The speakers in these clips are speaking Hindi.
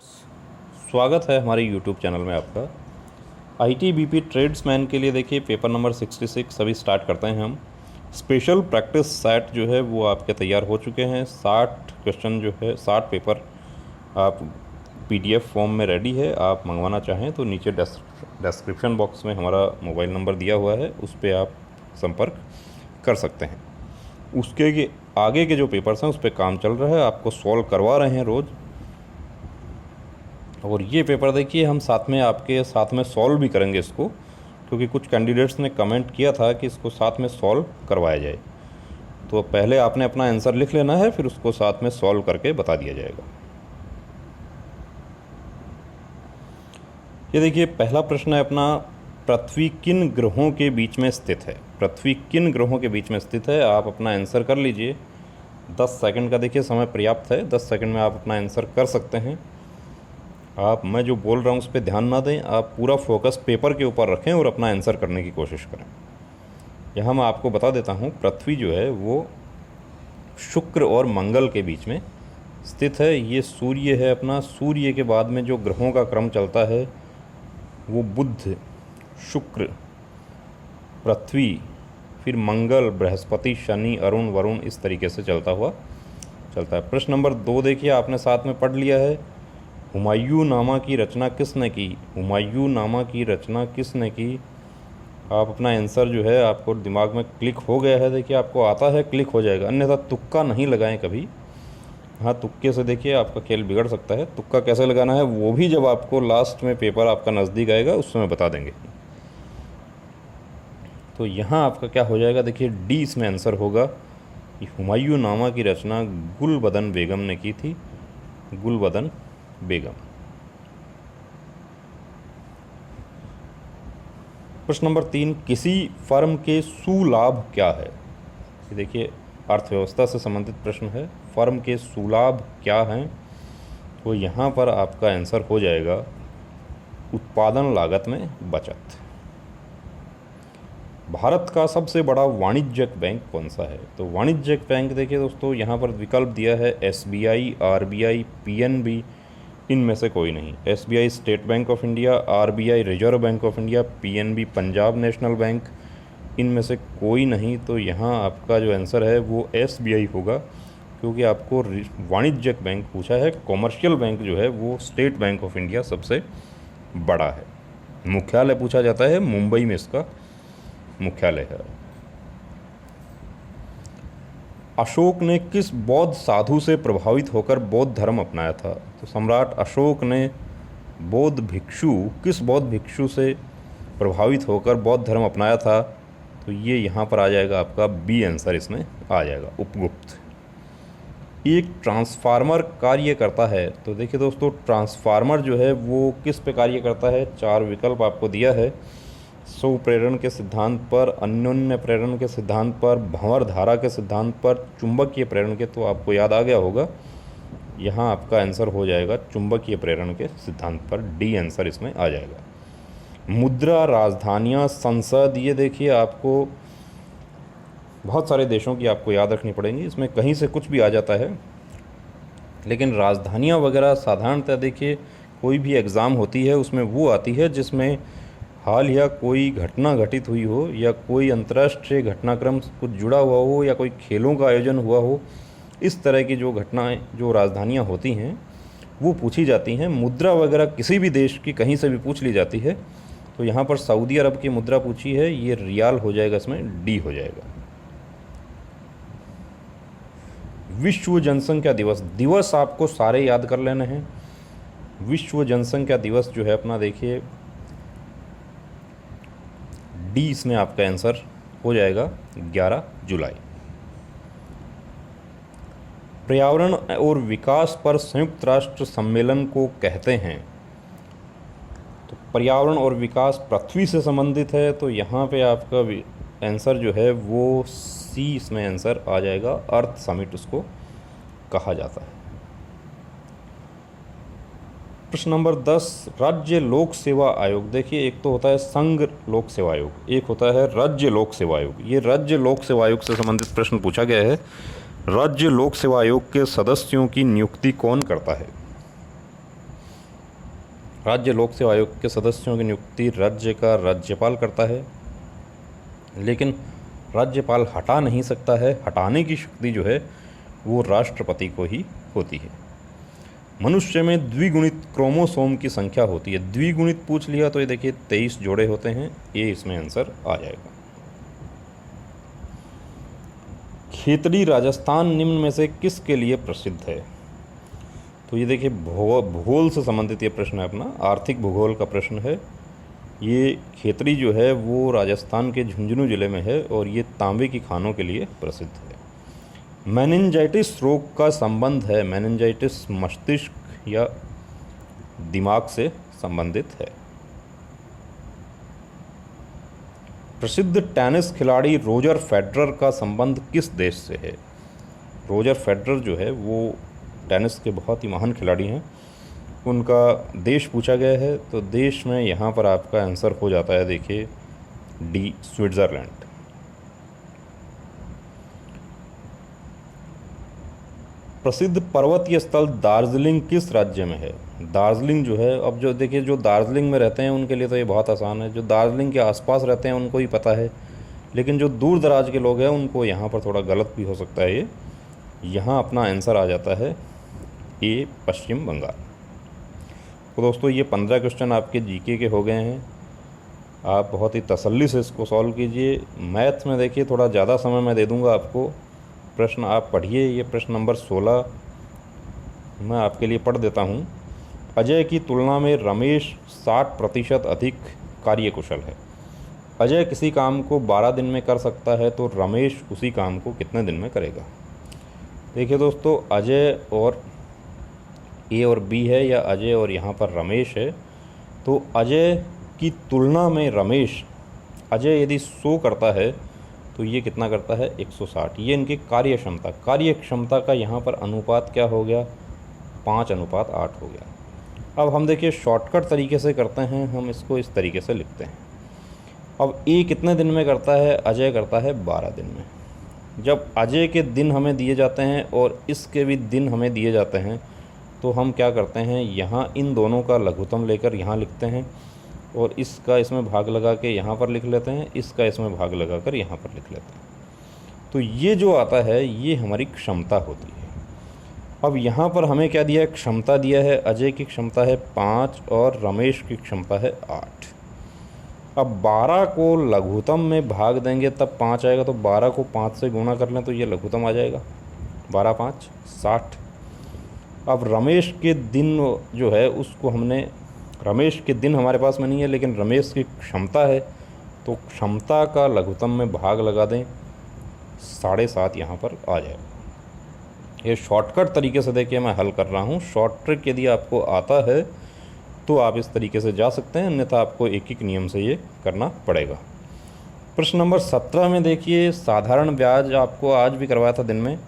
स्वागत है हमारे YouTube चैनल में आपका। ITBP ट्रेड्समैन के लिए देखिए पेपर नंबर 66 अभी स्टार्ट करते हैं हम। स्पेशल प्रैक्टिस सेट जो है वो आपके तैयार हो चुके हैं। 60 क्वेश्चन जो है 60 पेपर आप PDF फॉर्म में रेडी है। आप मंगवाना चाहें तो नीचे डिस्क्रिप्शन बॉक्स में हमारा मोबाइल नंबर दिया हुआ है, उस पर आप संपर्क कर सकते हैं। उसके आगे के जो पेपर्स हैं उस पर काम चल रहा है, आपको सॉल्व करवा रहे हैं रोज़। और ये पेपर देखिए हम साथ में आपके साथ में सॉल्व भी करेंगे इसको, क्योंकि कुछ कैंडिडेट्स ने कमेंट किया था कि इसको साथ में सॉल्व करवाया जाए। तो पहले आपने अपना आंसर लिख लेना है, फिर उसको साथ में सॉल्व करके बता दिया जाएगा। ये देखिए पहला प्रश्न है अपना, पृथ्वी किन ग्रहों के बीच में स्थित है। पृथ्वी किन ग्रहों के बीच में स्थित है, आप अपना आंसर कर लीजिए। 10 सेकंड का देखिए समय पर्याप्त है, 10 सेकंड में आप अपना आंसर कर सकते हैं। आप मैं जो बोल रहा हूँ उस पर ध्यान ना दें, आप पूरा फोकस पेपर के ऊपर रखें और अपना आंसर करने की कोशिश करें। यहाँ मैं आपको बता देता हूँ, पृथ्वी जो है वो शुक्र और मंगल के बीच में स्थित है। ये सूर्य है अपना, सूर्य के बाद में जो ग्रहों का क्रम चलता है वो बुध, शुक्र, पृथ्वी, फिर मंगल, बृहस्पति, शनि, अरुण, वरुण, इस तरीके से चलता हुआ चलता है। प्रश्न नंबर 2 देखिए आपने साथ में पढ़ लिया है। हुमायूं नामा की रचना किसने की। हुमायूं नामा की रचना किसने की। आप अपना आंसर जो है आपको दिमाग में क्लिक हो गया है, देखिए आपको आता है, क्लिक हो जाएगा। अन्यथा तुक्का नहीं लगाएं कभी। हाँ, तुक्के से देखिए आपका खेल बिगड़ सकता है। तुक्का कैसे लगाना है वो भी जब आपको लास्ट में पेपर आपका नज़दीक आएगा उस समय बता देंगे। तो यहाँ आपका क्या हो जाएगा, देखिए डी इसमें आंसर होगा कि हुमायूं नामा की रचना गुलबदन बेगम ने की थी। गुलबदन बेगम। प्रश्न नंबर 3, किसी फर्म के सुलाभ क्या है। ये देखिए अर्थव्यवस्था से संबंधित प्रश्न है। फर्म के सुलाभ क्या हैं, तो यहाँ पर आपका आंसर हो जाएगा उत्पादन लागत में बचत। भारत का सबसे बड़ा वाणिज्यिक बैंक कौन सा है। तो वाणिज्यिक बैंक देखिए दोस्तों यहाँ पर विकल्प दिया है SBI, RBI, PNB, इनमें से कोई नहीं। SBI state bank of India, RBI reserve bank of India, PNB Punjab national bank, इनमें से कोई नहीं। तो यहाँ आपका जो आंसर है वो SBI होगा, क्योंकि आपको वाणिज्यिक बैंक पूछा है। कॉमर्शियल बैंक जो है वो स्टेट बैंक ऑफ इंडिया सबसे बड़ा है। मुख्यालय पूछा जाता है, मुंबई में इसका मुख्यालय है। अशोक ने किस बौद्ध साधु से प्रभावित होकर बौद्ध धर्म अपनाया था। तो सम्राट अशोक ने किस बौद्ध भिक्षु से प्रभावित होकर बौद्ध धर्म अपनाया था। तो ये यहाँ पर आ जाएगा आपका बी आंसर इसमें आ जाएगा, उपगुप्त। एक ट्रांसफार्मर कार्य करता है। तो देखिए दोस्तों ट्रांसफार्मर जो है वो किस पे कार्य करता है, 4 विकल्प आपको दिया है। स्वप्रेरण के सिद्धांत पर, अन्योन्य प्रेरण के सिद्धांत पर, भंवर धारा के सिद्धांत पर, चुंबकीय प्रेरण के। तो आपको याद आ गया होगा, यहाँ आपका आंसर हो जाएगा चुंबकीय प्रेरण के सिद्धांत पर। डी आंसर इसमें आ जाएगा। मुद्रा, राजधानियाँ, संसद, ये देखिए आपको बहुत सारे देशों की आपको याद रखनी पड़ेंगी। इसमें कहीं से कुछ भी आ जाता है, लेकिन राजधानियाँ वगैरह साधारणतः देखिए कोई भी एग्ज़ाम होती है उसमें वो आती है जिसमें हाल या कोई घटना घटित हुई हो, या कोई अंतर्राष्ट्रीय घटनाक्रम कुछ जुड़ा हुआ हो, या कोई खेलों का आयोजन हुआ हो। इस तरह की जो घटनाएं, जो राजधानियां होती हैं वो पूछी जाती हैं। मुद्रा वगैरह किसी भी देश की कहीं से भी पूछ ली जाती है। तो यहाँ पर सऊदी अरब की मुद्रा पूछी है, ये रियाल हो जाएगा, इसमें डी हो जाएगा। विश्व जनसंख्या दिवस। दिवस आपको सारे याद कर लेने हैं। विश्व जनसंख्या दिवस जो है अपना देखिए डी इसमें आपका आंसर हो जाएगा 11 जुलाई। पर्यावरण और विकास पर संयुक्त राष्ट्र सम्मेलन को कहते हैं। तो पर्यावरण और विकास पृथ्वी से संबंधित है, तो यहाँ पे आपका आंसर जो है वो सी इसमें आंसर आ जाएगा। अर्थ समिट उसको कहा जाता है। प्रश्न नंबर 10, राज्य लोक सेवा आयोग। देखिए एक तो होता है संघ लोक सेवा आयोग, एक होता है राज्य लोक सेवा आयोग। ये राज्य लोक सेवा आयोग से संबंधित प्रश्न पूछा गया है। राज्य लोक सेवा आयोग के सदस्यों की नियुक्ति कौन करता है। राज्य लोक सेवा आयोग के सदस्यों की नियुक्ति राज्य का राज्यपाल करता है, लेकिन राज्यपाल हटा नहीं सकता है, हटाने की शक्ति जो है वो राष्ट्रपति को ही होती है। मनुष्य में द्विगुणित क्रोमोसोम की संख्या होती है। द्विगुणित पूछ लिया तो ये देखिए 23 जोड़े होते हैं, ये इसमें आंसर आ जाएगा। खेतड़ी राजस्थान निम्न में से किसके लिए प्रसिद्ध है? तो ये देखिए भूगोल से संबंधित ये प्रश्न है, अपना आर्थिक भूगोल का प्रश्न है। ये खेतड़ी जो है वो राजस्थान के झुंझुनू ज़िले में है और ये तांबे की खानों के लिए प्रसिद्ध है। मेनिंजाइटिस रोग का संबंध है, मेनिंजाइटिस मस्तिष्क या दिमाग से संबंधित है। प्रसिद्ध टेनिस खिलाड़ी रोजर फेडरर का संबंध किस देश से है? रोजर फेडरर जो है वो टेनिस के बहुत ही महान खिलाड़ी हैं, उनका देश पूछा गया है तो देश में यहाँ पर आपका आंसर हो जाता है, देखिए डी, स्विट्ज़रलैंड। प्रसिद्ध पर्वतीय स्थल दार्जिलिंग किस राज्य में है? दार्जिलिंग जो है, अब जो देखिए जो दार्जिलिंग में रहते हैं उनके लिए तो ये बहुत आसान है, जो दार्जिलिंग के आसपास रहते हैं उनको ही पता है, लेकिन जो दूर दराज के लोग हैं उनको यहाँ पर थोड़ा गलत भी हो सकता है। ये यहाँ अपना आंसर आ जाता है ए, पश्चिम बंगाल। तो दोस्तों ये 15 क्वेश्चन आपके जीके के हो गए हैं, आप बहुत ही तसल्ली से इसको सॉल्व कीजिए। मैथ में देखिए थोड़ा ज़्यादा समय मैं दे दूँगा आपको, प्रश्न आप पढ़िए। ये प्रश्न नंबर 16 मैं आपके लिए पढ़ देता हूँ। अजय की तुलना में रमेश 60% अधिक कार्यकुशल है। अजय किसी काम को 12 दिन में कर सकता है तो रमेश उसी काम को कितने दिन में करेगा? देखिए दोस्तों, अजय और ए और बी है या अजय और यहाँ पर रमेश है, तो अजय की तुलना में रमेश, अजय यदि 100 करता है तो ये कितना करता है? 160। ये इनकी कार्य क्षमता का यहाँ पर अनुपात क्या हो गया? 5:8 हो गया। अब हम देखिए शॉर्टकट तरीके से करते हैं, हम इसको इस तरीके से लिखते हैं। अब ए कितने दिन में करता है? अजय करता है 12 दिन में। जब अजय के दिन हमें दिए जाते हैं और इसके भी दिन हमें दिए जाते हैं तो हम क्या करते हैं, यहाँ इन दोनों का लघुत्तम लेकर यहाँ लिखते हैं और इसका इसमें भाग लगा के यहाँ पर लिख लेते हैं, इसका इसमें भाग लगा कर यहाँ पर लिख लेते हैं। तो ये जो आता है ये हमारी क्षमता होती है। अब यहाँ पर हमें क्या दिया है? क्षमता दिया है। अजय की क्षमता है 5 और रमेश की क्षमता है 8। अब 12 को लघुत्तम में भाग देंगे तब 5 आएगा, तो 12 को 5 से गुणा कर लें तो ये लघुत्तम आ जाएगा। 12 5 60। अब रमेश के दिन जो है उसको हमने, रमेश के दिन हमारे पास में नहीं है लेकिन रमेश की क्षमता है, तो क्षमता का लघुत्तम में भाग लगा दें, 7.5 यहाँ पर आ जाएगा। ये शॉर्टकट तरीके से देखिए मैं हल कर रहा हूँ। शॉर्ट ट्रिक यदि आपको आता है तो आप इस तरीके से जा सकते हैं, अन्यथा आपको एक एक नियम से ये करना पड़ेगा। प्रश्न नंबर 17 में देखिए साधारण ब्याज आपको आज भी करवाया था दिन में।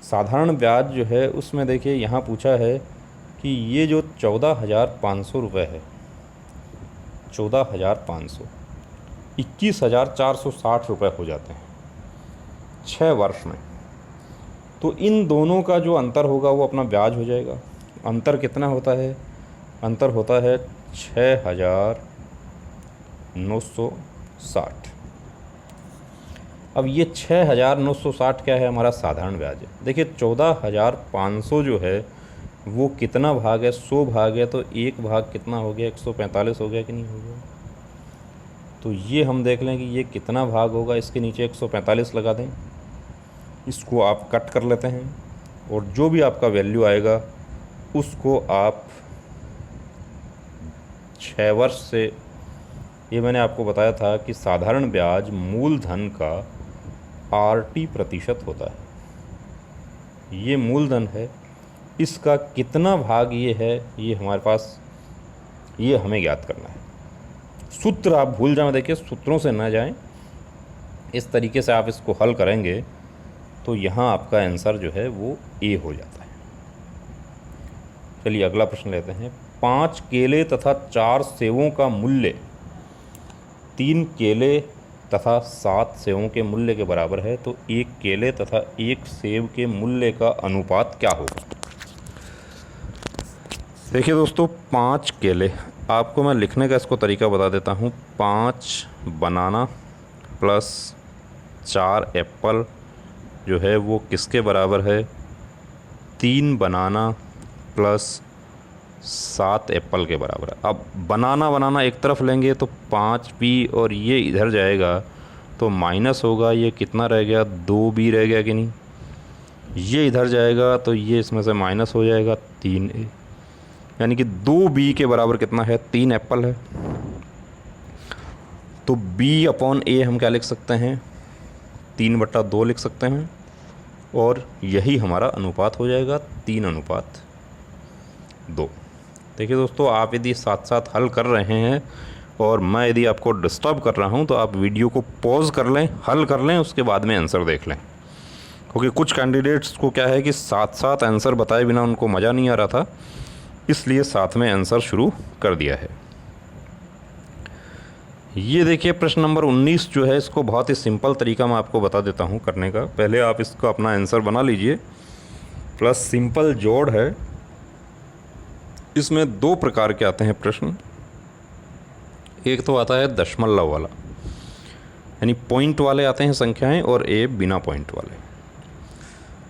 साधारण ब्याज जो है उसमें देखिए यहाँ पूछा है कि ये जो 14,500 रुपये है, 14,500 21,460 रुपये हो जाते हैं 6 वर्ष में। तो इन दोनों का जो अंतर होगा वो अपना ब्याज हो जाएगा। अंतर कितना होता है? अंतर होता है 6,960। अब ये 6,960 क्या है? हमारा साधारण ब्याज है। देखिए 14,500 जो है वो कितना भाग है? 100 भाग है, तो एक भाग कितना हो गया? 145 हो गया कि नहीं हो गया? तो ये हम देख लें कि ये कितना भाग होगा। इसके नीचे 145 लगा दें, इसको आप कट कर लेते हैं और जो भी आपका वैल्यू आएगा उसको आप 6 वर्ष से, ये मैंने आपको बताया था कि साधारण ब्याज मूलधन का RT% होता है। ये मूलधन है, इसका कितना भाग ये है, ये हमारे पास, ये हमें ज्ञात करना है। सूत्र आप भूल जाएं, देखिए सूत्रों से ना जाएं, इस तरीके से आप इसको हल करेंगे तो यहाँ आपका आंसर जो है वो ए हो जाता है। चलिए अगला प्रश्न लेते हैं। 5 केले तथा 4 सेवों का मूल्य 3 केले तथा 7 सेवों के मूल्य के बराबर है, तो 1 केले तथा 1 सेब के मूल्य का अनुपात क्या होगा? देखिए दोस्तों, 5 केले, आपको मैं लिखने का इसको तरीका बता देता हूँ। 5 बनाना प्लस 4 एप्पल जो है वो किसके बराबर है? 3 बनाना प्लस 7 एप्पल के बराबर है। अब बनाना एक तरफ लेंगे तो 5b और ये इधर जाएगा तो माइनस होगा, ये कितना रह गया? 2b रह गया कि नहीं? ये इधर जाएगा तो ये इसमें से माइनस हो जाएगा 3a, यानी कि 2b के बराबर कितना है? 3 एप्पल है। तो b/a हम क्या लिख सकते हैं? 3/2 लिख सकते हैं, और यही हमारा अनुपात हो जाएगा 3:2। देखिए दोस्तों, आप यदि साथ साथ हल कर रहे हैं और मैं यदि आपको डिस्टर्ब कर रहा हूं तो आप वीडियो को पॉज कर लें, हल कर लें, उसके बाद में आंसर देख लें, क्योंकि कुछ कैंडिडेट्स को क्या है कि साथ साथ आंसर बताए बिना उनको मज़ा नहीं आ रहा था, इसलिए साथ में आंसर शुरू कर दिया है। ये देखिए प्रश्न नंबर 19 जो है, इसको बहुत ही सिंपल तरीका मैं आपको बता देता हूँ करने का। पहले आप इसको अपना आंसर बना लीजिए। प्लस सिंपल जोड़ है, इसमें 2 प्रकार के आते हैं प्रश्न। एक तो आता है दशमलव वाला, यानी पॉइंट वाले आते हैं संख्याएं, और ए बिना पॉइंट वाले।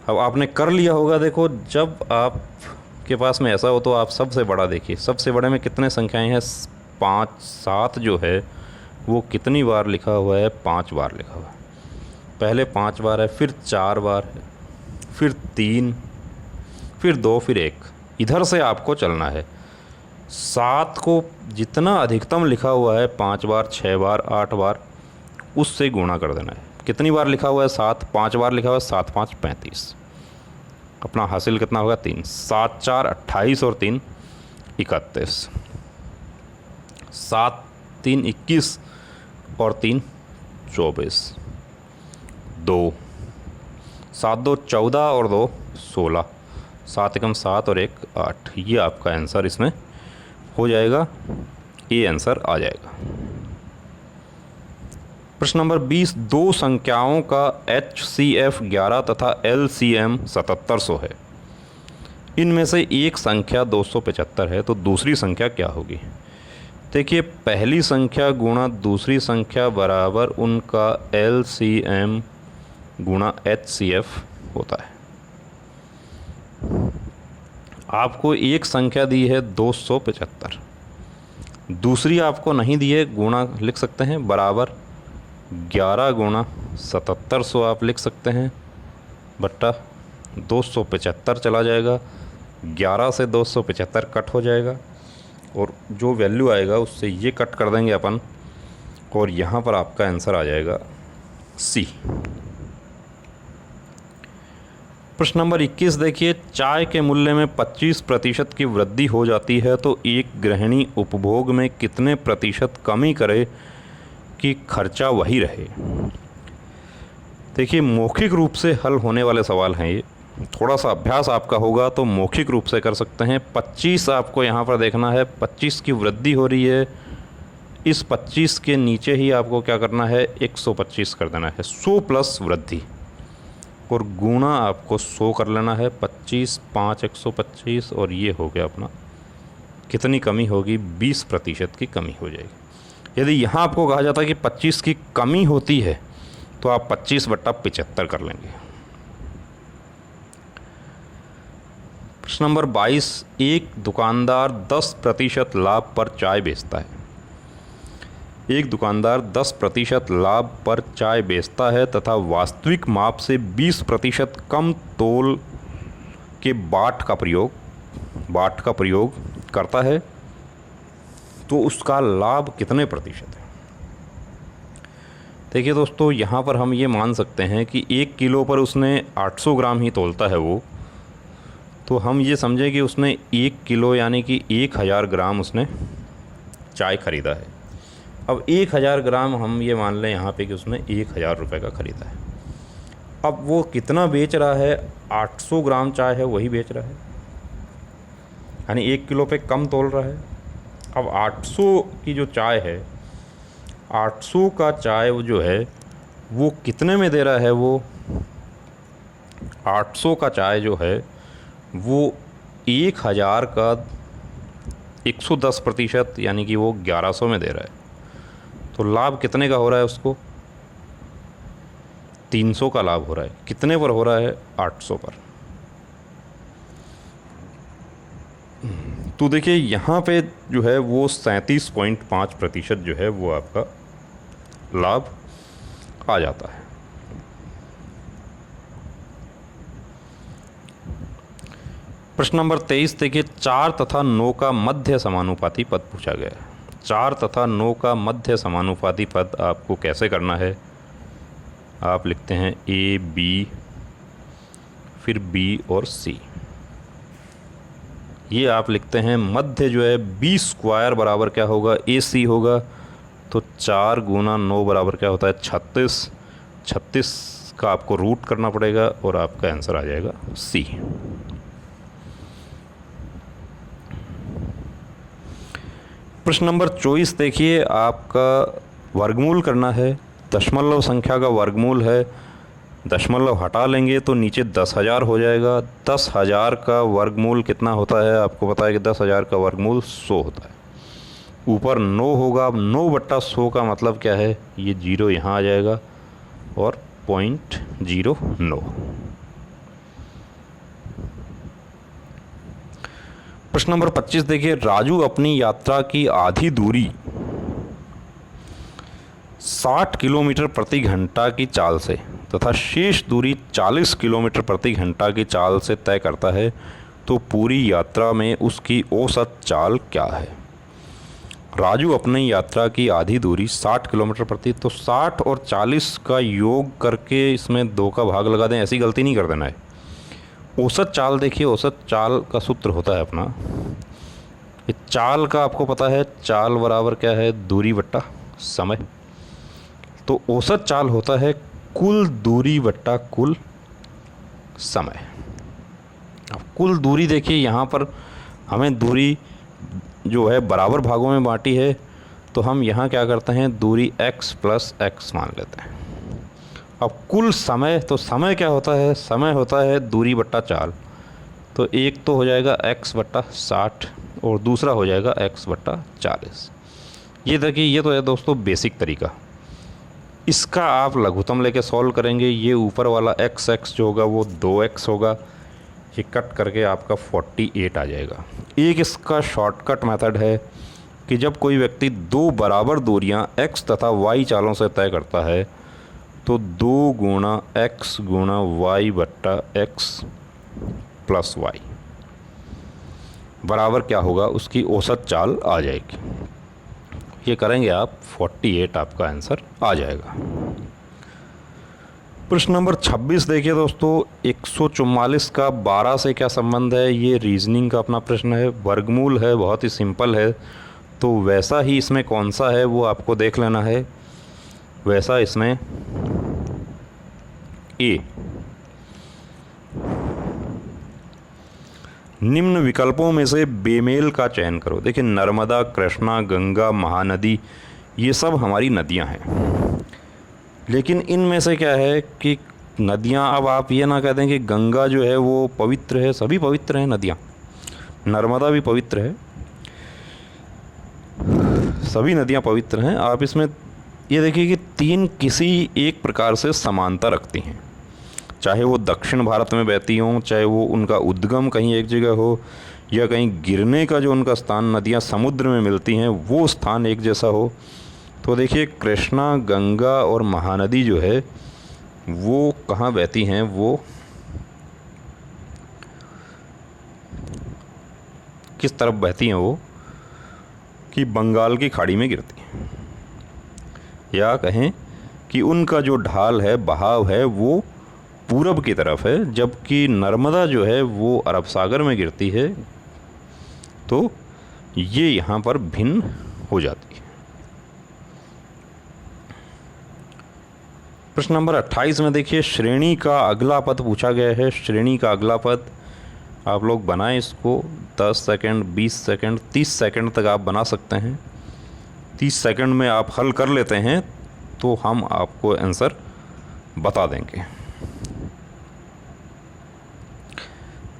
अब आपने कर लिया होगा, देखो जब आपके पास में ऐसा हो तो आप सबसे बड़ा देखिए, सबसे बड़े में कितने संख्याएं हैं? 5, 7 जो है वो कितनी बार लिखा हुआ है? 5 बार लिखा हुआ है। पहले 5 बार है, फिर 4 बार है, फिर 3, फिर 2, फिर 1। इधर से आपको चलना है। 7 को जितना अधिकतम लिखा हुआ है 5 बार, 6 बार, 8 बार, उससे गुणा कर देना है। कितनी बार लिखा हुआ है? 7, 5 बार लिखा हुआ है, 7 5 35। अपना हासिल कितना होगा? 3। 7 4 28 और 3 31। 7 3 21 और 3 24। 2 7 2 14 और 2 16। 7 एकम 7 और 1 8। ये आपका आंसर इसमें हो जाएगा, ये आंसर आ जाएगा। प्रश्न नंबर 20, 2 संख्याओं का HCF 11 तथा LCM 7700 है। इनमें से एक संख्या 275 है, तो दूसरी संख्या क्या होगी? देखिए, पहली संख्या गुणा दूसरी संख्या बराबर उनका LCM गुणा HCF होता है। आपको एक संख्या दी है 275, दूसरी आपको नहीं दी है, गुणा लिख सकते हैं, बराबर 11 गुणा 7700 आप लिख सकते हैं, बट्टा 275 चला जाएगा। 11 से 275 कट हो जाएगा, और जो वैल्यू आएगा उससे ये कट कर देंगे अपन, और यहाँ पर आपका आंसर आ जाएगा सी। प्रश्न नंबर 21 देखिए, चाय के मूल्य में 25% की वृद्धि हो जाती है तो एक गृहिणी उपभोग में कितने प्रतिशत कमी करे कि खर्चा वही रहे? देखिए, मौखिक रूप से हल होने वाले सवाल हैं ये, थोड़ा सा अभ्यास आपका होगा तो मौखिक रूप से कर सकते हैं। 25 आपको यहाँ पर देखना है, 25 की वृद्धि हो रही है, इस 25 के नीचे ही आपको क्या करना है? 125 कर देना है, 100 प्लस वृद्धि, और गुणा आपको 100 कर लेना है। 25 5 125, और ये हो गया अपना, कितनी कमी होगी? 20% की कमी हो जाएगी। यदि यहाँ आपको कहा जाता है कि 25 की कमी होती है तो आप 25/75 कर लेंगे। प्रश्न नंबर 22, एक दुकानदार 10% लाभ पर चाय बेचता है। एक दुकानदार 10% लाभ पर चाय बेचता है तथा वास्तविक माप से 20% कम तोल के बाट का प्रयोग करता है, तो उसका लाभ कितने प्रतिशत है? देखिए दोस्तों, यहाँ पर हम ये मान सकते हैं कि 1 किलो पर उसने 800 ग्राम ही तोलता है वो, तो हम ये समझें कि उसने 1 किलो यानी कि 1000 ग्राम उसने चाय ख़रीदा है। अब 1000 ग्राम हम ये मान लें यहाँ पे कि उसने 1000 रुपये का ख़रीदा है। अब वो कितना बेच रहा है? 800 ग्राम चाय है वही बेच रहा है, यानी 1 किलो पे कम तोल रहा है। अब 800 की जो चाय है, 800 का चाय वो जो है वो कितने में दे रहा है? वो 800 का चाय जो है वो 1000 का 110% यानी कि वो 1100 में दे रहा है, तो लाभ कितने का हो रहा है उसको? 300 का लाभ हो रहा है। कितने पर हो रहा है? 800 पर। तो देखिए यहाँ पे जो है वो 37.5% जो है वो आपका लाभ आ जाता है। प्रश्न नंबर 23 देखिए, 4 तथा 9 का मध्य समानुपाती पद पूछा गया है। 4 तथा 9 का मध्य समानुपाती पद आपको कैसे करना है? आप लिखते हैं ए बी, फिर बी और सी। ये आप लिखते हैं मध्य जो है बी स्क्वायर बराबर क्या होगा? ए सी होगा। तो 4 गुना 9 बराबर क्या होता है? 36। 36 का आपको रूट करना पड़ेगा और आपका आंसर आ जाएगा सी। प्रश्न नंबर 24 देखिए, आपका वर्गमूल करना है। दशमलव संख्या का वर्गमूल है, दशमलव हटा लेंगे तो नीचे 10,000 हो जाएगा। 10,000 का वर्गमूल कितना होता है? आपको पता है कि 10,000 का वर्गमूल 100 होता है। ऊपर 9 होगा। 9/100 का मतलब क्या है? ये 0 यहाँ आ जाएगा और 0.09। प्रश्न नंबर 25 देखिए, राजू अपनी यात्रा की आधी दूरी 60 किलोमीटर प्रति घंटा की चाल से तथा शेष दूरी 40 किलोमीटर प्रति घंटा की चाल से तय करता है, तो पूरी यात्रा में उसकी औसत चाल क्या है? राजू अपनी यात्रा की आधी दूरी 60 किलोमीटर प्रति, तो 60 और 40 का योग करके इसमें 2 का भाग लगा दें, ऐसी गलती नहीं कर देना है। औसत चाल देखिए, औसत चाल का सूत्र होता है अपना, ये चाल का आपको पता है, चाल बराबर क्या है? दूरी बट्टा समय। तो औसत चाल होता है कुल दूरी बट्टा कुल समय। अब कुल दूरी देखिए, यहाँ पर हमें दूरी जो है बराबर भागों में बांटी है, तो हम यहाँ क्या करते हैं? दूरी x + x मान लेते हैं। अब कुल समय, तो समय क्या होता है? समय होता है दूरी बट्टा चाल। तो एक तो हो जाएगा x/60 और दूसरा हो जाएगा x/40। ये देखिए, ये तो है दोस्तों बेसिक तरीका। इसका आप लघुत्तम लेके सॉल्व करेंगे। ये ऊपर वाला x जो होगा वो 2x होगा, ये कट करके आपका 48 आ जाएगा। एक इसका शॉर्टकट मेथड है कि जब कोई व्यक्ति 2 बराबर दूरियां x तथा y चालों से तय करता है, तो 2 गुणा x गुणा y/x + y बराबर क्या होगा? उसकी औसत चाल आ जाएगी। ये करेंगे आप, 48 आपका आंसर आ जाएगा। प्रश्न नंबर 26 देखिए दोस्तों, 144 का 12 से क्या संबंध है? ये रीजनिंग का अपना प्रश्न है, वर्गमूल है, बहुत ही सिंपल है। तो वैसा ही इसमें कौन सा है वो आपको देख लेना है। वैसा इसमें ए, निम्न विकल्पों में से बेमेल का चयन करो। देखिए नर्मदा, कृष्णा, गंगा, महानदी, ये सब हमारी नदियां हैं, लेकिन इनमें से क्या है कि नदियां, अब आप ये ना कह दें कि गंगा जो है वो पवित्र है। सभी पवित्र हैं नदियां, नर्मदा भी पवित्र है, सभी नदियां पवित्र हैं। आप इसमें ये देखिए कि 3 किसी एक प्रकार से समानता रखती हैं, चाहे वो दक्षिण भारत में बहती हों, चाहे वो उनका उद्गम कहीं एक जगह हो, या कहीं गिरने का जो उनका स्थान, नदियाँ समुद्र में मिलती हैं, वो स्थान एक जैसा हो। तो देखिए कृष्णा, गंगा और महानदी जो है वो कहाँ बहती हैं? वो किस तरफ बहती हैं? वो कि बंगाल की खाड़ी में गिरती हैं, या कहें कि उनका जो ढाल है, बहाव है, वो पूरब की तरफ है, जबकि नर्मदा जो है वो अरब सागर में गिरती है। तो ये यहाँ पर भिन्न हो जाती है। प्रश्न नंबर 28 में देखिए, श्रेणी का अगला पद पूछा गया है। श्रेणी का अगला पद आप लोग बनाएं, इसको 10 सेकंड, 20 सेकंड, 30 सेकंड तक आप बना सकते हैं। 30 सेकंड में आप हल कर लेते हैं तो हम आपको आंसर बता देंगे।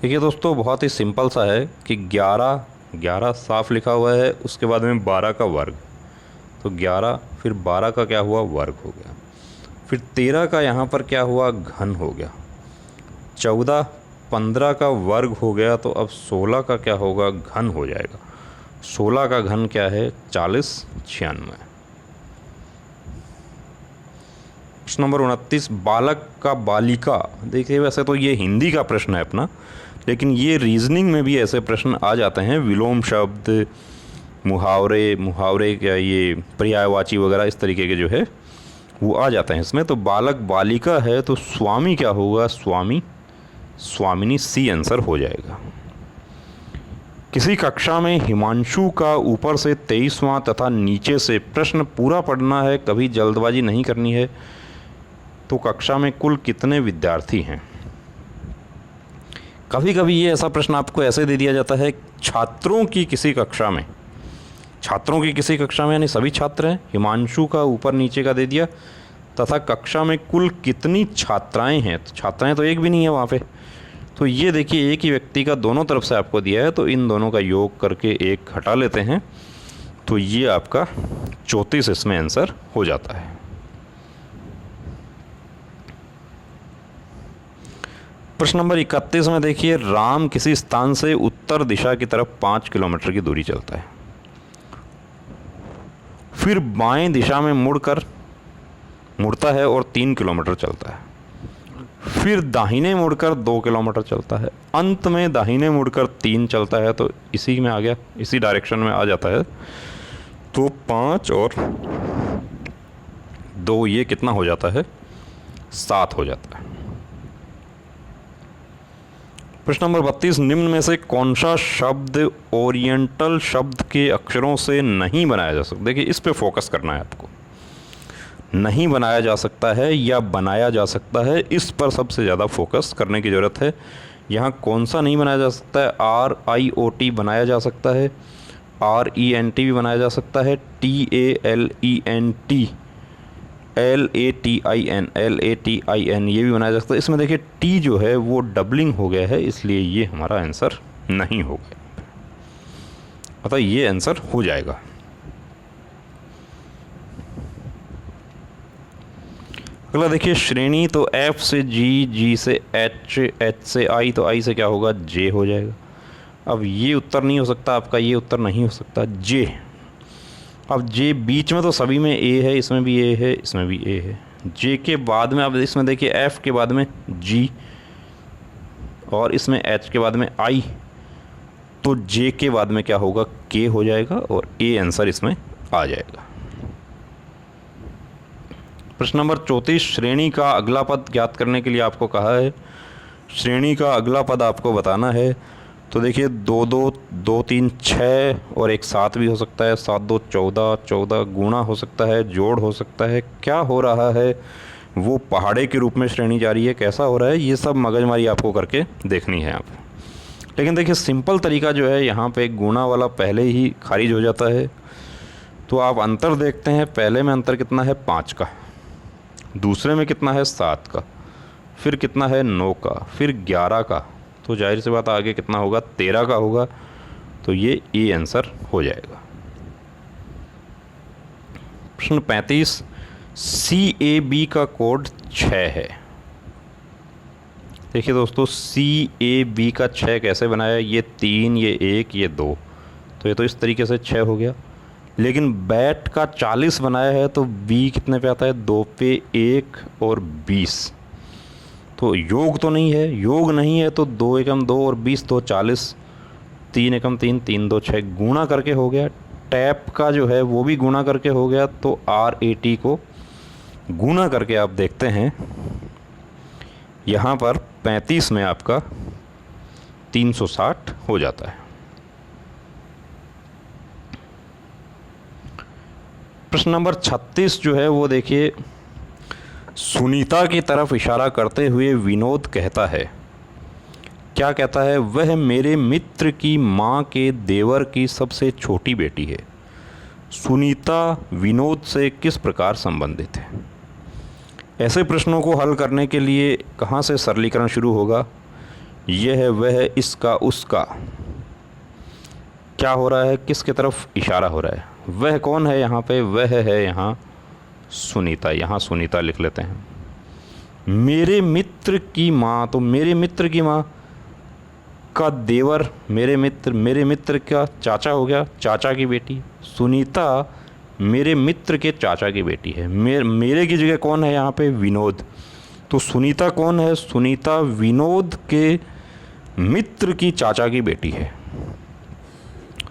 देखिए दोस्तों, बहुत ही सिंपल सा है कि 11 11 साफ लिखा हुआ है, उसके बाद में 12 का वर्ग, तो 11, फिर 12 का क्या हुआ, वर्ग हो गया, फिर 13 का यहाँ पर क्या हुआ, घन हो गया, 14, 15 का वर्ग हो गया, तो अब 16 का क्या होगा, घन हो जाएगा। 16 का घन क्या है, 40, 96। प्रश्न नंबर 29, बालक का बालिका। देखिए वैसे तो ये हिंदी का प्रश्न है अपना, लेकिन ये रीजनिंग में भी ऐसे प्रश्न आ जाते हैं। विलोम शब्द, मुहावरे क्या ये पर्यायवाची वगैरह इस तरीके के जो है वो आ जाते हैं इसमें। तो बालक बालिका है तो स्वामी क्या होगा, स्वामी, स्वामिनी, सी आंसर हो जाएगा। किसी कक्षा में हिमांशु का ऊपर से 23वां तथा नीचे से, प्रश्न पूरा पढ़ना है, कभी जल्दबाजी नहीं करनी है। तो कक्षा में कुल कितने विद्यार्थी हैं। कभी कभी ये ऐसा प्रश्न आपको ऐसे दे दिया जाता है, छात्रों की किसी कक्षा में, छात्रों की किसी कक्षा में यानी सभी छात्र हैं, हिमांशु का ऊपर नीचे का दे दिया, तथा कक्षा में कुल कितनी छात्राएं हैं। तो छात्राएं तो एक भी नहीं है वहाँ पे। तो ये देखिए एक ही व्यक्ति का दोनों तरफ से आपको दिया है, तो इन दोनों का योग करके एक हटा लेते हैं, तो ये आपका 34 इसमें आंसर हो जाता है। प्रश्न नंबर 31 में देखिए, राम किसी स्थान से उत्तर दिशा की तरफ 5 किलोमीटर की दूरी चलता है, फिर बाएं दिशा में मुड़ता है और 3 किलोमीटर चलता है, फिर दाहिने मुड़कर 2 किलोमीटर चलता है, अंत में दाहिने मुड़कर 3 चलता है। तो इसी में आ गया, इसी डायरेक्शन में आ जाता है। तो 5 और 2 ये कितना हो जाता है, 7 हो जाता है। प्रश्न नंबर 32, निम्न में से कौन सा शब्द ओरिएंटल शब्द के अक्षरों से नहीं बनाया जा सकता। देखिए इस पे फोकस करना है आपको, नहीं बनाया जा सकता है या बनाया जा सकता है, इस पर सबसे ज़्यादा फोकस करने की ज़रूरत है। यहाँ कौन सा नहीं बनाया जा सकता है, RIOT बनाया जा सकता है, RENT भी बनाया जा सकता है, TALENT, LATIN ये भी बनाया जा सकता है। इसमें देखिए टी जो है वो डबलिंग हो गया है, इसलिए ये हमारा आंसर नहीं होगा, अतः ये आंसर हो जाएगा। अगला देखिए श्रेणी, तो F से G, G से H, H से I, तो I से क्या होगा, J हो जाएगा। अब ये उत्तर नहीं हो सकता आपका, ये उत्तर नहीं हो सकता, J। अब J बीच में तो सभी में A है, इसमें भी A है, इसमें भी A है। J के बाद में अब इसमें देखिए F के बाद में G और इसमें H के बाद में I, तो J के बाद में क्या होगा, K हो जाएगा और A आंसर इसमें आ जाएगा। प्रश्न नंबर 34, श्रेणी का अगला पद ज्ञात करने के लिए आपको कहा है। श्रेणी का अगला पद आपको बताना है। तो देखिए 2 2 2 3 6 और एक 7 भी हो सकता है, 7 2 14, 14 गुणा हो सकता है, जोड़ हो सकता है। क्या हो रहा है, वो पहाड़े के रूप में श्रेणी जारी है, कैसा हो रहा है, ये सब मगजमारी आपको करके देखनी है आप। लेकिन देखिए सिंपल तरीका जो है, यहाँ पे गुणा वाला पहले ही खारिज हो जाता है। तो आप अंतर देखते हैं, पहले में अंतर कितना है, 5 का, दूसरे में कितना है, 7 का, फिर कितना है, 9 का, फिर 11 का, तो जाहिर सी बात आगे कितना होगा, 13 का होगा। तो ये ए आंसर हो जाएगा। प्रश्न 35, CAB का कोड 6 है। देखिए दोस्तों CAB का 6 कैसे बनाया, ये 3, ये 1, ये 2, तो ये तो इस तरीके से 6 हो गया। लेकिन बैट का 40 बनाया है, तो B कितने पे आता है, 2 पे 1 और 20, तो योग तो नहीं है, योग नहीं है तो 2 एकम 2 और 20 तो 40, 3 एकम 3, 3 2 6 गुणा करके हो गया। टैप का जो है वो भी गुणा करके हो गया, तो RAT को गुणा करके आप देखते हैं, यहाँ पर 35 में आपका 360 हो जाता है। प्रश्न नंबर 36 जो है वो देखिए, सुनीता की तरफ इशारा करते हुए विनोद कहता है, क्या कहता है, वह मेरे मित्र की माँ के देवर की सबसे छोटी बेटी है। सुनीता विनोद से किस प्रकार संबंधित है। ऐसे प्रश्नों को हल करने के लिए कहाँ से सरलीकरण शुरू होगा, यह है, वह, इसका, उसका, क्या हो रहा है, किसके तरफ इशारा हो रहा है? वह कौन है यहाँ पे? वह है यहाँ सुनीता। यहाँ सुनीता लिख लेते हैं। मेरे मित्र की माँ, तो मेरे मित्र की माँ का देवर, मेरे मित्र का चाचा हो गया, चाचा की बेटी। सुनीता मेरे मित्र के चाचा की बेटी है। मेरे की जगह कौन है यहाँ पे? विनोद। तो सुनीता कौन है? सुनीता विनोद के मित्र की चाचा की बेटी है।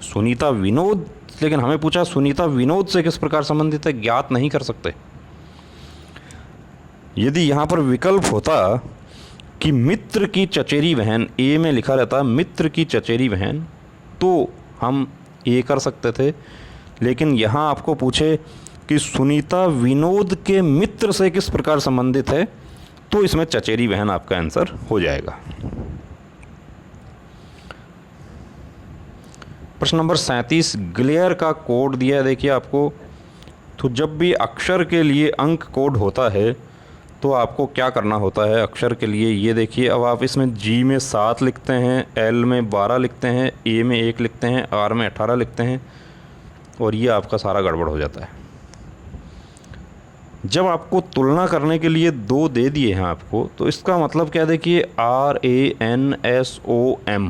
सुनीता विनोद, लेकिन हमें पूछा सुनीता विनोद से किस प्रकार संबंधित है, ज्ञात नहीं कर सकते। यदि यहाँ पर विकल्प होता कि मित्र की चचेरी बहन, ए में लिखा रहता मित्र की चचेरी बहन, तो हम ए कर सकते थे। लेकिन यहाँ आपको पूछे कि सुनीता विनोद के मित्र से किस प्रकार संबंधित है, तो इसमें चचेरी बहन आपका आंसर हो जाएगा। प्रश्न नंबर 37, ग्लेयर का कोड दिया है देखिए आपको। तो जब भी अक्षर के लिए अंक कोड होता है तो आपको क्या करना होता है अक्षर के लिए, ये देखिए। अब आप इसमें जी में 7 लिखते हैं, एल में 12 लिखते हैं, ए में 1 लिखते हैं, आर में 18 लिखते हैं, और ये आपका सारा गड़बड़ हो जाता है। जब आपको तुलना करने के लिए 2 दे दिए हैं आपको, तो इसका मतलब क्या? देखिए RANSOM,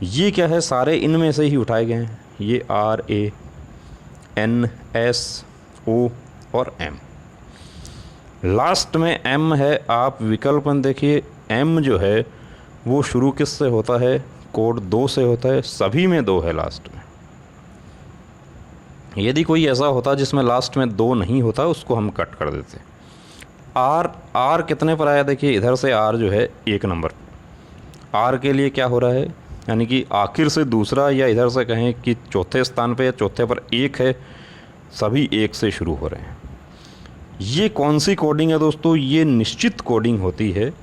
ये क्या है? सारे इनमें से ही उठाए गए हैं। ये RANSO और M, लास्ट में M है। आप विकल्प में देखिए, M जो है वो शुरू किस से होता है? कोड 2 से होता है। सभी में 2 है लास्ट में। यदि कोई ऐसा होता जिसमें लास्ट में 2 नहीं होता, उसको हम कट कर देते। R कितने पर आया? देखिए इधर से R जो है 1 नंबर। R के लिए क्या हो रहा है? यानी कि आखिर से दूसरा, या इधर से कहें कि चौथे स्थान पे या चौथे पर 1 है, सभी 1 से शुरू हो रहे हैं। ये कौन सी कोडिंग है दोस्तों? ये निश्चित कोडिंग होती है,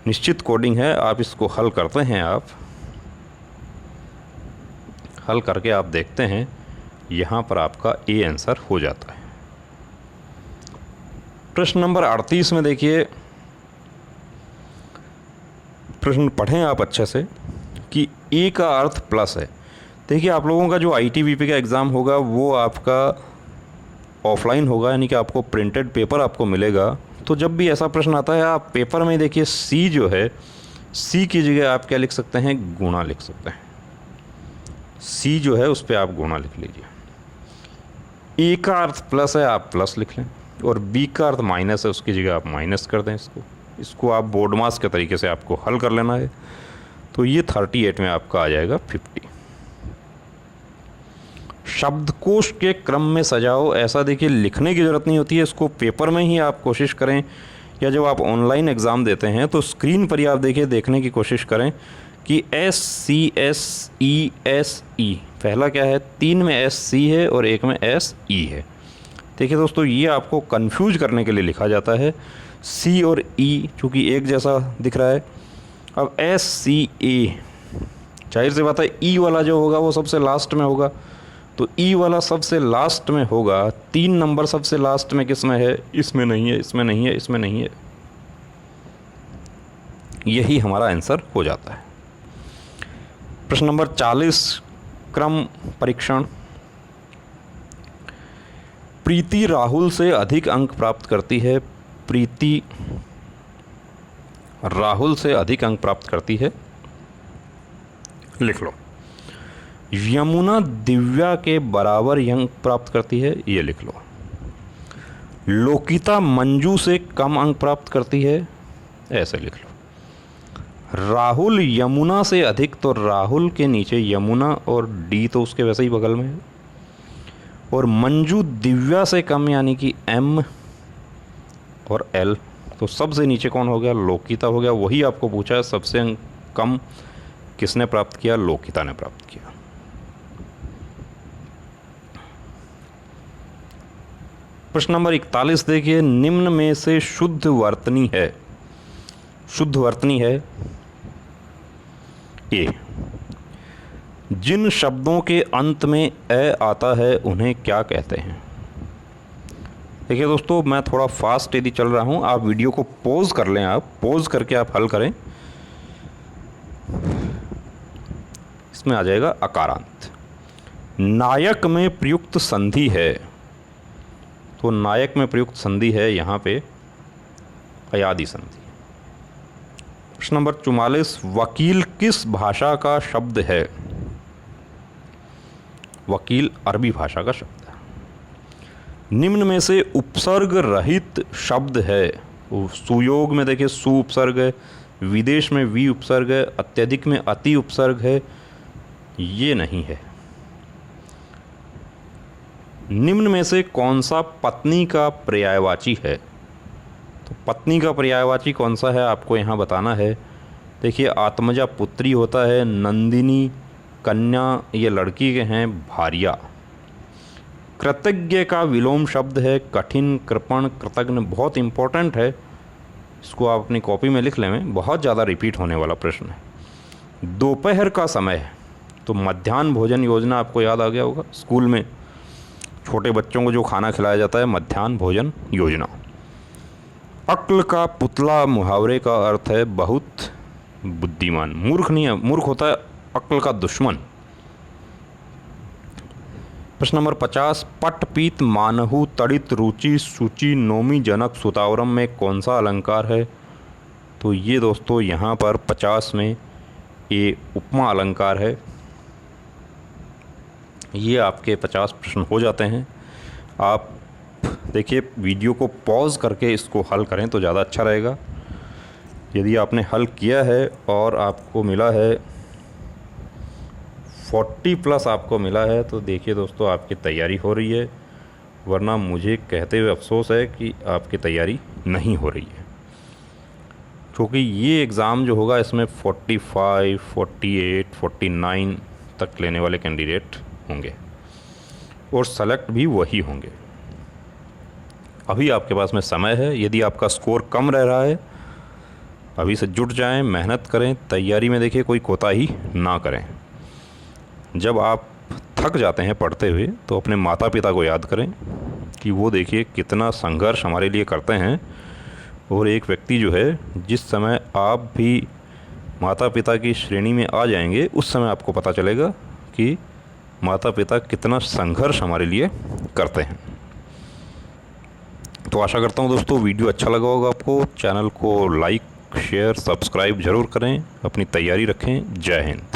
निश्चित कोडिंग है। आप इसको हल करते हैं, आप हल करके आप देखते हैं, यहाँ पर आपका ए आंसर हो जाता है। प्रश्न नंबर 38 में देखिए, प्रश्न पढ़ें आप अच्छे से कि ए का अर्थ प्लस है। देखिए आप लोगों का जो ITBP का एग्ज़ाम होगा वो आपका ऑफलाइन होगा, यानी कि आपको प्रिंटेड पेपर आपको मिलेगा। तो जब भी ऐसा प्रश्न आता है, आप पेपर में देखिए सी जो है, सी की जगह आप क्या लिख सकते हैं? गुणा लिख सकते हैं। सी जो है उस पर आप गुणा लिख लीजिए। ए का अर्थ प्लस है, आप प्लस लिख लें, और बी का अर्थ माइनस है, उसकी जगह आप माइनस कर दें। इसको आप बोर्ड मास के तरीके से आपको हल कर लेना है। तो ये 38 में आपका आ जाएगा 50। शब्दकोश के क्रम में सजाओ, ऐसा देखिए लिखने की ज़रूरत नहीं होती है, इसको पेपर में ही आप कोशिश करें, या जब आप ऑनलाइन एग्ज़ाम देते हैं तो स्क्रीन पर ही आप देखिए, देखने की कोशिश करें कि SCSESE पहला क्या है? 3 में SC है और 1 में SE है। देखिए दोस्तों, ये आपको कंफ्यूज करने के लिए लिखा जाता है। C और E चूँकि एक जैसा दिख रहा है। अब SCA, जाहिर सी बात है E वाला जो होगा वो सबसे लास्ट में होगा, तो E वाला सबसे लास्ट में होगा। 3 नंबर सबसे लास्ट में किस में है? इसमें नहीं है, इसमें नहीं है, इसमें नहीं है। यही हमारा आंसर हो जाता है। प्रश्न नंबर 40, क्रम परीक्षण। प्रीति राहुल से अधिक अंक प्राप्त करती है। प्रीति राहुल से अधिक अंक प्राप्त करती है, लिख लो। यमुना दिव्या के बराबर अंक प्राप्त करती है, ये लिख लो। लोकिता मंजू से कम अंक प्राप्त करती है, ऐसे लिख लो। राहुल यमुना से अधिक, तो राहुल के नीचे यमुना और डी तो उसके वैसे ही बगल में है। और मंजू दिव्या से कम, यानी कि M और L, तो सबसे नीचे कौन हो गया? लोकिता हो गया। वही आपको पूछा है, सबसे कम किसने प्राप्त किया? लोकिता ने प्राप्त किया। प्रश्न नंबर 41 देखिए, निम्न में से शुद्ध वर्तनी है। शुद्ध वर्तनी है ए। जिन शब्दों के अंत में ए आता है उन्हें क्या कहते हैं? देखिए दोस्तों, मैं थोड़ा फास्ट यदि चल रहा हूं, आप वीडियो को पॉज कर लें, आप पॉज करके आप हल करें। इसमें आ जाएगा अकारांत। नायक में प्रयुक्त संधि है, तो नायक में प्रयुक्त संधि है यहाँ पे अयादि संधि। प्रश्न नंबर 44, वकील किस भाषा का शब्द है? वकील अरबी भाषा का शब्द है। निम्न में से उपसर्ग रहित शब्द है, सुयोग में देखिए सु उपसर्ग है, विदेश में वी उपसर्ग है, अत्यधिक में अति उपसर्ग है, ये नहीं है। निम्न में से कौन सा पत्नी का पर्यायवाची है? तो पत्नी का पर्यायवाची कौन सा है आपको यहाँ बताना है। देखिए आत्मजा पुत्री होता है, नंदिनी कन्या ये लड़की के हैं, भार्या। कृतज्ञ का विलोम शब्द है कठिन, कृपण, कृतज्ञ। बहुत इंपॉर्टेंट है, इसको आप अपनी कॉपी में लिख लें, बहुत ज़्यादा रिपीट होने वाला प्रश्न है। दोपहर का समय है, तो मध्याह्न भोजन योजना आपको याद आ गया होगा, स्कूल में छोटे बच्चों को जो खाना खिलाया जाता है, मध्याह्न भोजन योजना। अक्ल का पुतला मुहावरे का अर्थ है बहुत बुद्धिमान। मूर्ख नहीं है, मूर्ख होता है अक्ल का दुश्मन। प्रश्न नंबर 50, पट पीत मानहु तड़ित रुचि सूचि नोमी जनक सुतावरम में कौन सा अलंकार है? तो ये दोस्तों यहाँ पर 50 में ये उपमा अलंकार है। ये आपके 50 प्रश्न हो जाते हैं। आप देखिए वीडियो को पॉज करके इसको हल करें तो ज़्यादा अच्छा रहेगा। यदि आपने हल किया है और आपको मिला है 40+ आपको मिला है, तो देखिए दोस्तों आपकी तैयारी हो रही है, वरना मुझे कहते हुए अफसोस है कि आपकी तैयारी नहीं हो रही है। क्योंकि ये एग्ज़ाम जो होगा इसमें 45, 48, 49 तक लेने वाले कैंडिडेट होंगे और सेलेक्ट भी वही होंगे। अभी आपके पास में समय है, यदि आपका स्कोर कम रह रहा है अभी से जुट जाएं, मेहनत करें, तैयारी में देखिए कोई कोताही ना करें। जब आप थक जाते हैं पढ़ते हुए तो अपने माता पिता को याद करें कि वो देखिए कितना संघर्ष हमारे लिए करते हैं। और एक व्यक्ति जो है, जिस समय आप भी माता पिता की श्रेणी में आ जाएंगे उस समय आपको पता चलेगा कि माता पिता कितना संघर्ष हमारे लिए करते हैं। तो आशा करता हूँ दोस्तों वीडियो अच्छा लगा होगा आपको। चैनल को लाइक शेयर सब्सक्राइब ज़रूर करें, अपनी तैयारी रखें। जय हिंद।